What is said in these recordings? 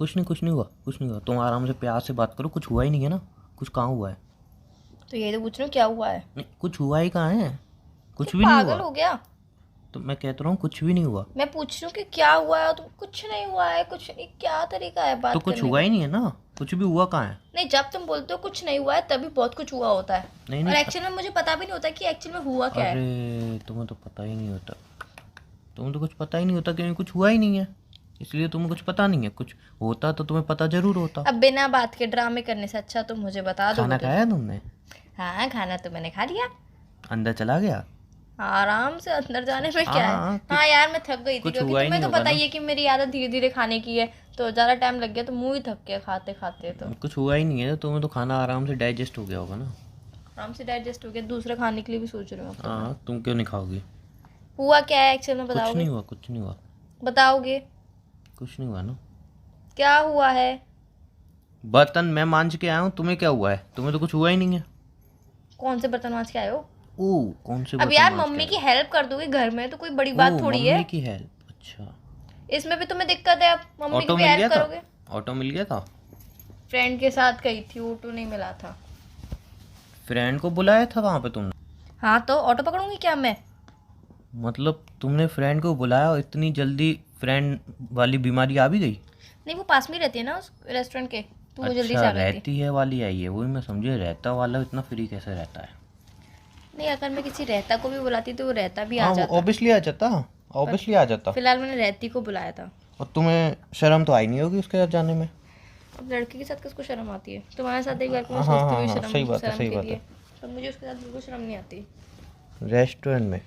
कुछ नहीं हुआ, कुछ नहीं हुआ। तुम आराम से प्यार से बात करो, कुछ हुआ ही नहीं है ना। कुछ कहाँ हुआ है? तो ये तो पूछ रही हूँ क्या हुआ है। नहीं, कुछ हुआ ही कहाँ है? क्या कुछ भी नहीं पागल हुआ। हो गया? तो मैं कहता रहा हूँ कुछ भी नहीं हुआ। मैं पूछ रही हूँ कि क्या हुआ है, तुम कुछ नहीं हुआ है, कुछ नहीं, क्या तरीका है तो बात कुछ करने हुआ का? ही नहीं है ना, कुछ भी हुआ कहाँ है? नहीं, जब तुम बोलते हो कुछ नहीं हुआ है तभी बहुत कुछ हुआ होता है। नहीं और नहीं। एक्चुअल में मुझे पता भी नहीं होता कि एक्चुअल में हुआ क्या है। अरे तुम्हें तो पता ही नहीं होता, तुम्हें तो कुछ पता ही नहीं होता क्योंकि कुछ हुआ ही नहीं है, इसलिए तुम्हें कुछ पता नहीं है। कुछ होता तो तुम्हें पता जरूर होता। अब बिना बात के ड्रामे करने से अच्छा तुम मुझे बता दोगे खाना तो। खाया तुमने? हाँ, खाना तो मैंने खा लिया। अंदर चला गया? आराम से अंदर जाने में क्या है। हाँ हाँ यार, मैं थक गई थी कुछ क्योंकि हुआ ही तुम्हें नहीं तो होगा पता ना। ही है कि मेरी आदत धीरे धीरे खाने की है, तो ज़्यादा टाइम लग गया तो मुंह ही थक गया खाते खाते। तो कुछ हुआ ही नहीं है, तुम्हें तो खाना आराम से डाइजेस्ट हो गया होगा ना। आराम से डाइजेस्ट हो गया, दूसरा खाने के लिए भी सोच रही हूँ अब तो मैं। हाँ, तुम क्यों नहीं खाओगी? हुआ क्या है एक्चुअल में, कुछ बताओगे? नहीं हुआ, कुछ नहीं हुआ, बताओगे कुछ नहीं हुआ ना। क्या हुआ है? बर्तन मैं मांज के आया हूँ, तुम्हें क्या हुआ है? तुम्हें तो कुछ हुआ ही नहीं है। कौन से बर्तन मांज के आए हो? ओ, कौन से अब बर्तन यार मांज के मम्मी आए की हेल्प कर दोगे घर में तो कोई बड़ी हो? बात ओ, थोड़ी है। मम्मी की हेल्प, अच्छा। इसमें भी तुम्हें दिक्कत है? अब मम्मी की ऑटो भी मिल हेल्प गया था? करोगे? ऑटो मिल गया था? फ्रेंड के साथ गई थी, ऑटो नहीं मिला था। फ्रेंड को बुलाया था वहाँ पे तुमने? हाँ तो ऑटो पकड़ूंगी क्या मैं? मतलब तुमने फ्रेंड को बुलाया और इतनी जल्दी फ्रेंड वाली बीमारी आ भी गई? नहीं, वो पास में ही रहती है ना उस रेस्टोरेंट के, तो वो जल्दी से अच्छा, आ गई थी। रहती है वाली आई है, वही मैं समझे रहता वाला इतना फ्री कैसे रहता है। नहीं, अगर मैं किसी रहता को भी बुलाती तो वो रहता भी आ हाँ, वो जाता। ऑब्वियसली आ जाता, ऑब्वियसली आ जाता। फिलहाल मैंने रहती को बुलाया था। और तुम्हें शर्म तो आई नहीं होगी उसके साथ जाने में? अब लड़के के साथ किसको शर्म आती है? तुम्हारे साथ एक बार को मैं हाँ सोचती हाँ हुई हाँ, शर्म सही बात है, शर्म सही के बात लिए, है। तो मुझे उसके साथ बिल्कुल शर्म नहीं आती। रेस्टोरेंट में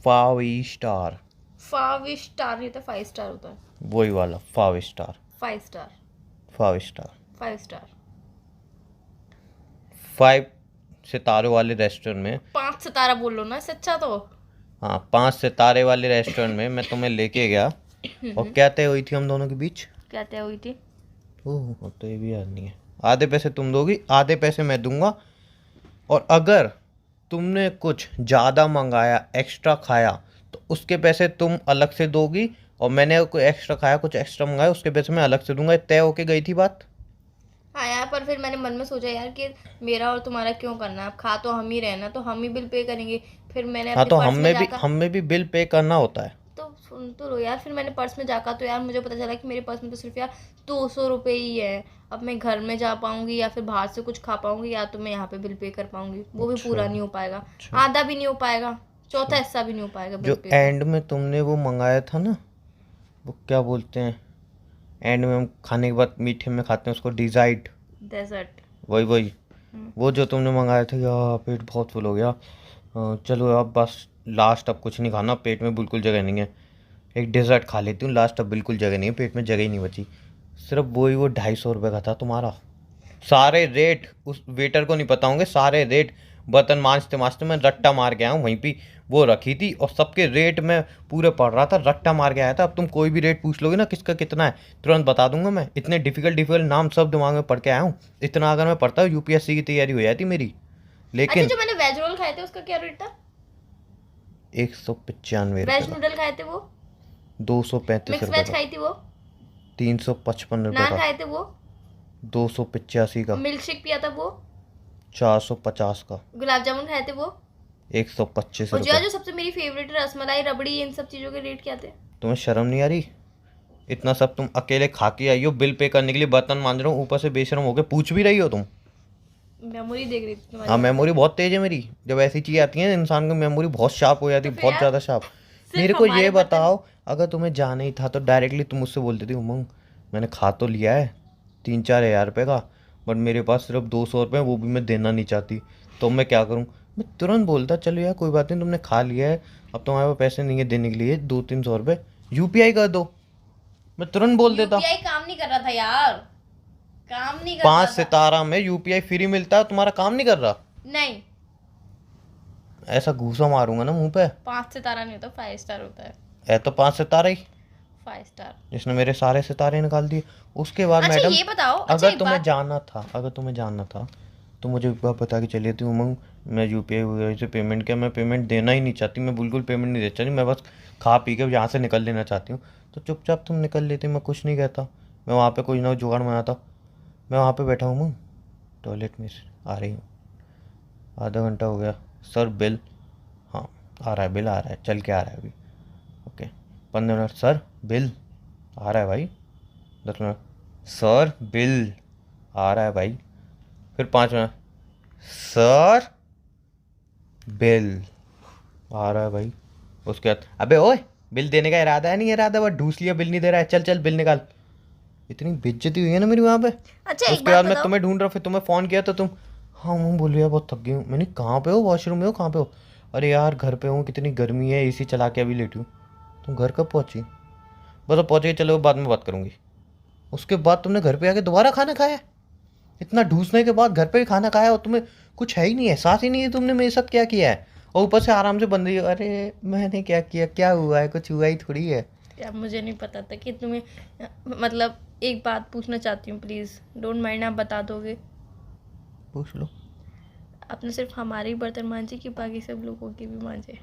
5 स्टार, 5 स्टार नहीं होता, 5 स्टार होता है। वही वाला 5 स्टार, 5 स्टार, 5 स्टार, 5 स्टार। 5 सितारों वाले रेस्टोरेंट में। 5 सितारा बोल लो ना, इससे अच्छा तो। हाँ, 5 सितारे वाले रेस्टोरेंट में मैं तुम्हें लेके गया। और क्या तय हुई थी हम दोनों के बीच? क्या तय हुई थी? ओह, तो ये भी याद नहीं है। आधे पैसे तुम दोगी, आधे पैसे मैं दूंगा। और अगर तुमने कुछ ज़्यादा मंगाया, एक्स्ट्रा खाया, तो उसके पैसे तुम अलग से दोगी। और मैंने कोई एक्स्ट्रा खाया, कुछ एक्स्ट्रा मंगाया, उसके पैसे मैं अलग से दूंगा। तय होके गई थी बात। हाँ यार, पर फिर मैंने मन में सोचा यार कि मेरा और तुम्हारा क्यों करना है, अब खा तो हम ही रहे ना, तो हम ही बिल पे करेंगे। फिर मैंने हाँ, अपनी तो पर्स में जाकर, हम में भी बिल पे करना होता है। तो सुन तो लो यार, फिर मैंने पर्स में जाकर तो यार मुझे पता चला कि मेरे पर्स में तो सिर्फ यार 200 रुपये ही है। अब मैं घर में जा पाऊंगी या फिर बाहर से कुछ खा पाऊंगी, या तो मैं यहाँ पे बिल पे कर पाऊंगी, वो भी पूरा नहीं हो पाएगा। अच्छा। आधा भी नहीं हो पाएगा, चौथा हिस्सा भी नहीं हो पाएगा बिल जो पे का। एंड में तुमने वो मंगाया था ना, वो क्या बोलते हैं, एंड में हम खाने के बाद मीठे में खाते हैं उसको, डिज़ाइट। डेजर्ट। वही वही, वो जो तुमने मंगाया था, यार पेट बहुत फुल हो गया। चलो अब बस लास्ट, अब कुछ नहीं खाना, पेट में बिल्कुल जगह नहीं है। एक डेजर्ट खा लेती हूँ लास्ट, अब बिल्कुल जगह नहीं है, पेट में जगह ही नहीं बची। सिर्फ वही वो 250 रुपये का था तुम्हारा। सारे रेट उस वेटर को नहीं पता होंगे, सारे रेट बर्तन मांजते मांजते मैं रट्टा मार के आया हूँ, वहीं पे वो रखी थी और सबके रेट मैं पूरे पढ़ रहा था, रट्टा मार के आया था। अब तुम कोई भी रेट पूछ लोगे ना किसका कितना है, तुरंत बता दूंगा मैं। इतने डिफिकल्ट नाम सब दिमाग में पढ़ के आया हूँ। इतना अगर मैं पढ़ता हूँ यूपीएससी की तैयारी हो जाती मेरी। अच्छा, लेकिन जो मैंने वेज रोल खाए थे उसका क्या रेट था? 195 वेज रुपये का। नूडल खाए थे वो? 235 मिक्स रुपये वेज का। खाई थी वो? 355 रुपये नान का। खाए थे वो? 285 का। मिल्क शेक पिया था वो? 450 का। गुलाब जामुन खाए थे वो? 125 और रुपये। जो सबसे मेरी फेवरेट है रसमलाई रबड़ी, इन सब चीज़ों के रेट क्या थे? तुम्हें शर्म नहीं आ रही? इतना सब तुम अकेले खा के आई हो, बिल पे करने के लिए बर्तन मांज रहा हूँ, ऊपर से बेशरम होके पूछ भी रही हो तुम। मेमोरी देख रही थी हाँ, तुम्हारी। मेमोरी बहुत तेज है मेरी। जब ऐसी चीज़ें आती हैं इंसान की मेमोरी बहुत शार्प हो जाती तो है, फिर बहुत यार, ज़्यादा शार्प। सिर्फ मेरे को ये हमारे बर्तन। बताओ, अगर तुम्हें जाना ही था तो डायरेक्टली तुम मुझसे बोल देती, उमंग मैंने खा तो लिया है 3-4 हज़ार रुपये का, बट मेरे पास सिर्फ 200 रुपये, वो भी मैं देना नहीं चाहती, तो मैं क्या करूँ? मैं तुरंत बोलता, चलो यार कोई बात नहीं, तुमने खा लिया है, अब तुम्हारे पास पैसे नहीं है देने के लिए 200-300 रुपये, यूपीआई कर दो। मैं तुरंत बोल देता। यूपीआई काम नहीं कर रहा था यार, काम नहीं कर 5 रहा था। सितारा में यूपीआई फ्री मिलता है, तुम्हारा काम नहीं कर रहा? नहीं, ऐसा घूसा मारूंगा ना मुंह पे। 5 सितारा नहीं होता, 5 स्टार होता है। है तो 5 सितारा ही, 5 स्टार। जिसने मेरे सारे सितारे निकाल दिए। उसके बाद अच्छा मैडम, ये बताओ, अच्छा अगर एक तुम्हें बात। जानना था, अगर तुम्हें जानना था तो मुझे एक बार बता के चलिए थी, उमंग मैं यूपीआई वगैरह से पेमेंट किया, मैं पेमेंट देना ही नहीं चाहती, मैं बिल्कुल पेमेंट नहीं देना चाहती, मैं बस खा पी के यहाँ से निकल लेना चाहती हूँ। तो चुपचाप तुम निकल लेती, मैं कुछ नहीं कहता। मैं वहाँ पे कोई ना जुगाड़ बनाता। मैं वहाँ पे बैठा हूँ, टॉयलेट में आ रही हूँ, आधा घंटा हो गया। सर बिल, हाँ आ रहा है, बिल आ रहा है, चल के आ रहा है अभी। ओके 15 मिनट, सर बिल आ रहा है भाई। 10 मिनट, सर बिल आ रहा है भाई। फिर 5 मिनट, सर बिल आ रहा है भाई। उसके बाद अबे ओए, बिल देने का इरादा है नहीं इरादा, बस ढूस लिया, बिल नहीं दे रहा है, चल चल बिल निकाल। इतनी बेइज्जती हुई है ना मेरी वहाँ पे। अच्छा एक उसके बात बाद मैं बताओ, तुम्हें ढूंढ रहा, फिर तुम्हें फ़ोन किया तो तुम हाँ मैं बोल यार बहुत थक गई हूँ। मैंने कहाँ पे हो, वॉशरूम में हो, कहाँ पे हो? अरे यार घर पे हूँ, कितनी गर्मी है, एसी चला के अभी लेटी हूँ। तुम घर कब पहुँची? बस अब पहुँच गई, चलो बाद में बात करूँगी। उसके बाद तुमने घर पे आके दोबारा खाना खाया? इतना ढूंसने के बाद घर पे भी खाना खाया और तुम्हें कुछ है ही नहीं, एहसास ही नहीं है तुमने मेरे साथ क्या किया है। और ऊपर से आराम से बन रही हो, अरे मैंने क्या किया, क्या हुआ है, कुछ हुआ ही थोड़ी है। यार मुझे नहीं पता था कि तुम्हें, मतलब एक बात पूछना चाहती हूँ, प्लीज़ डोंट माइंड, आप बता दोगे? पूछ लो। आपने सिर्फ हमारे ही बर्तन मांजे कि बाकी सब लोगों के भी मांजे?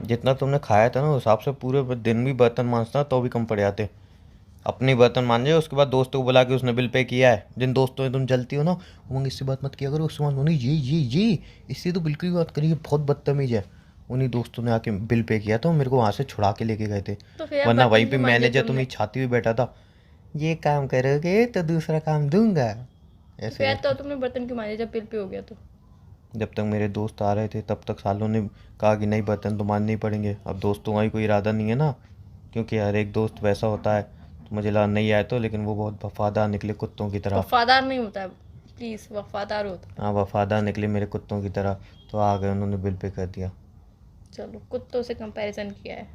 जितना तुमने खाया था ना उस हिसाब से पूरे दिन भी बर्तन मांजता तो भी कम पड़ जाते। अपनी बर्तन मांजे, उसके बाद दोस्तों को बुला के उसने बिल पे किया है। जिन दोस्तों में तुम जलती हो ना, वो इससे बात मत किया करो, उससे बात नहीं, ये इससे तो बिल्कुल भी बात करिए, बहुत बदतमीज है। उन्हीं दोस्तों ने आके बिल पे किया तो मेरे को वहाँ से छुड़ा के लेके गए थे, तो फिर वरना बर्तन वहीं पे क्यों मांजे मैनेजर तुमने? तुम्हें छाती भी बैठा था, ये काम करोगे तो दूसरा काम दूंगा, तो ऐसे फिर तो करके। तुमने बर्तन क्यों मांजे जब बिल पे हो गया तो? जब तक मेरे दोस्त आ रहे थे तब तक सालों ने कहा कि नहीं बर्तन तो मानने ही पड़ेंगे। अब दोस्तों का ही कोई इरादा नहीं है ना, क्योंकि हर एक दोस्त वैसा होता है। तो मुझे लगा नहीं आए तो, लेकिन वो बहुत वफादार निकले कुत्तों की तरह। वफादार नहीं होता है, प्लीज़, वफादार होता हाँ वफादार निकले मेरे कुत्तों की तरह, तो आ गए, उन्होंने बिल पे कर दिया। है। चलो कुत्तों से कंपैरिजन किया है,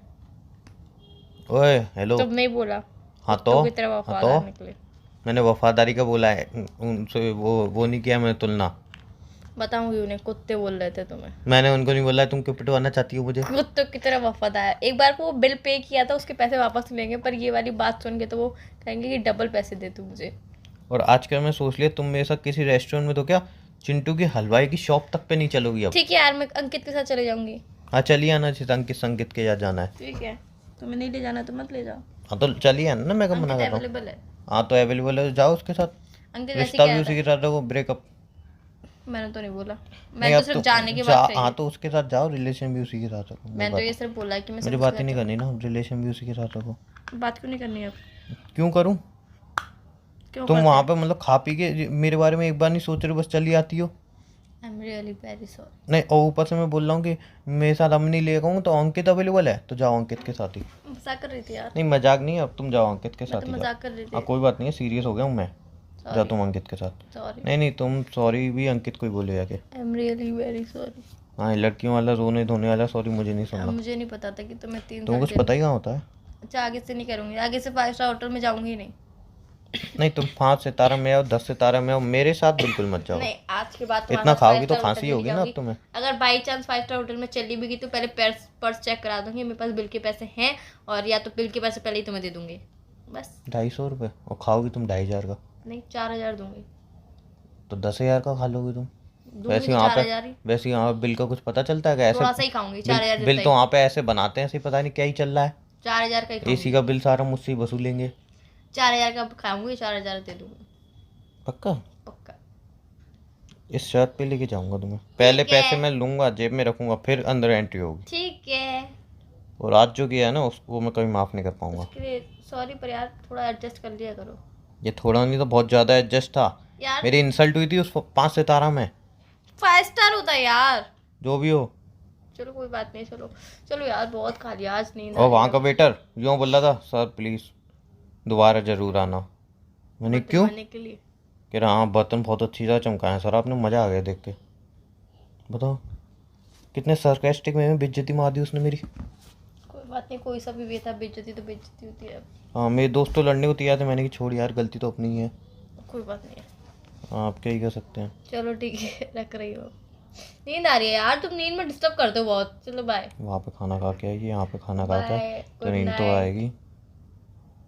ओए हेलो। तुम नहीं बोला हाँ तो कुत्तों की तरह हाँ वफादार तो निकले। मैंने वफादारी का बोला है, उनसे वो नहीं किया मैंने तुलना। बताऊंगी उन्हें, कुत्ते बोल रहे थे तुम्हें। मैंने उनको नहीं बोला है, तुम क्यों पिटवाना चाहती हो मुझे? कुत्तों की तरह वफादार। एक बार को वो बिल पे किया था, उसके पैसे वापस लेंगे, पर ये वाली बात सुन के तो वो कहेंगे कि डबल पैसे दे तू मुझे। और आजकल मैं सोच लिया तुम मेरे साथ किसी रेस्टोरेंट में तो क्या, चिंटू की हलवाई की शॉप तक पे नहीं चलोगी अब। ठीक है यार, मैं अंकित के साथ चले जाऊंगी। हाँ चलिए आना, अंकित संगीत के यहाँ जाना है। ठीक है, तुम्हें नहीं ले जाना तो मत ले जाओ। हाँ तो चलिए आना ना, मैं कब मना अंकित कर रहा हूँ। अवेलेबल है। हाँ तो अवेलेबल है तो जाओ उसके साथ, अंकित वैसे रिश्ता कह भी रहा उसी था, के साथ रखो, ब्रेकअप। मैंने तो नहीं बोला, नहीं मैंने तो अब सिर्फ तो जाने की जा, बात कही हाँ है। तो उसके साथ जाओ, रिलेशन भी उसी के साथ रखो। मैंने तो ये सिर्फ बोला है कि मैं मुझे सब बात ही नहीं करनी ना, रिलेशन भी उसी के साथ रखो। बात क्यों नहीं करनी अब? क्यों करूँ? क्यों तुम करते वहाँ हैं? पे मतलब खा पी के मेरे बारे में एक बार नहीं सोच रहे, बस चली आती हो। I am really very sorry. नहीं और ऊपर से मैं बोल रहा हूँ कि मेरे साथ हम नहीं ले गया हूँ, तो अंकित अवेलेबल है तो जाओ अंकित के साथ ही। मजाक कर रही थी यार, नहीं मजाक नहीं है, अब तुम जाओ अंकित के मैं तो साथ ही जाओ। मजाक कर रही हाँ थी। कोई बात नहीं है, सीरियस हो गया हूँ मैं। जाओ सॉरी तुम अंकित के साथ। सॉरी, नहीं नहीं तुम सॉरी भी अंकित को ही बोले जाके। I am really very sorry. हाँ ये लड़कियों वाला रोने धोने वाला सॉरी मुझे नहीं अब सुनना। मुझे नहीं पता था कि तुम्हें 3 तुम्हें साल कुछ पता ही कहाँ होता है। अच्छा आगे से नहीं करूँगी, आगे से 5 स्टार होटल में जाऊँगी ही नहीं। नहीं तुम 5 सितारा में आओ, 10 सितारा में आओ, मेरे साथ बिल्कुल मत जाओ। नहीं, आज के बाद तुम्हारे इतना साथ खाओगी 5 तो स्टार होटल खांसी में नहीं होगी ना अब जाऊँगी। तुम्हें। अगर बाई चांस 5 स्टार होटल में चली भी गई तो पहले पर्स चेक करा दूंगी, मेरे पास बिल के पैसे हैं, और या तो बिल के पैसे पहले ही तुम्हें दे दूंगी, बस। 250 रुपये और खाओगी तुम 2500 का, नहीं 4,000 दूंगी, तो 10,000 का खा लोगी तुम। दूंगी वैसे तो यहाँ पे 4,000 ही, वैसे यहाँ पे बिल का कुछ पता चलता है क्या? ऐसे थोड़ा सा ही खाऊंगी, 4,000 बिल जितना तो ही, वहाँ पे ऐसे बनाते हैं, ऐसे ही पता नहीं क्या ही चल रहा है। 4,000 का ही एसी खाऊंगी, का बिल सारा मुझसे ही वसूलेंगे। 4,000 का खाऊंगी, 4,000 दे दूंगी, पक्का? पक्का। इस शर्ट पे लेके जाऊंगा तुम्हें, पहले ठीक है। पैसे मैं लूंगा जेब में रखूंगा, फिर अंदर एंट्री होगी। ठीक है, और आज जो किया है ना उसको मैं कभी माफ नहीं कर पाऊंगा। उसके लिए सॉरी, पर यार थोड़ा एडजस्ट कर लिया करो ये थोड़ा नहीं तो बहुत ज्यादा एडजस्ट था। यार। मेरी इंसल्ट हुई थी उस 5 सितारा में। 5 स्टार होता है यार। जो भी हो। चलो कोई बात नहीं, चलो चलो यार, बहुत खा लिया आज, नींद और वहाँ का वेटर यूँ बोल रहा था, सर प्लीज दोबारा जरूर आना। मैंने क्यों? के लिए। कह रहा हाँ बर्तन बहुत अच्छी तरह चमकाए सर आपने, मज़ा आ गया देख के। बताओ कितने सरकास्टिक में बेइज्जती मार दी उसने मेरी। कोई बात नहीं, कोई सा भी बेटा, बेइज्जती तो बेइज्जती होती है। हाँ मेरे दोस्त तो लड़ने को तैयार थे, मैंने कि छोड़ यार गलती तो अपनी ही है। कोई बात नहीं है, हाँ आप क्या ही कर सकते हैं। चलो ठीक है, रख रही हो। नींद आ रही है यार, तुम नींद में डिस्टर्ब करते हो बहुत। चलो बाय वहाँ पे खाना खा के आएगी, यहाँ पे खाना खाता है बाय, तो गुड नींद तो नाइट। आएगी।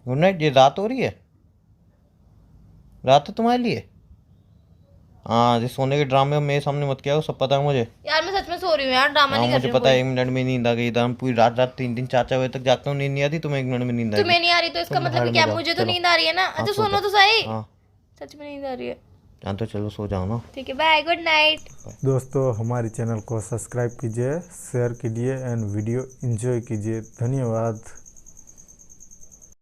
Good night. ये रात हो रही है, रात है तुम्हारे लिए। हाँ ये सोने के ड्रामे मेरे सामने मत किया, सब पता है मुझे। यार मैं सच में सो रही रही हूँ यार, ड्रामा हाँ नहीं कर मुझे रही हूँ पता है, कोई। 1 मिनट में नींद आ गई। इधर हम पूरी रात रात 3 3 4 4 बजे तक जागता हूँ, नींद नहीं आती। तुम्हें 1 मिनट में नींद आ गई। तुम्हें नहीं आ रही तो इसका तुम मतलब भाड़ कि में क्या, जाओ, मुझे तो चलो। नींद आ रही है ना। हाँ अच्छा सो सुनो जाओ। तो सही, हाँ सच में नींद आ रही है। हाँ तो चलो सो जाओ ना। ठीक है, बाय, गुड नाइट। दोस्तों हमारे चैनल को सब्सक्राइब कीजिए, शेयर कीजिए एंड वीडियो एंजॉय कीजिए। धन्यवाद।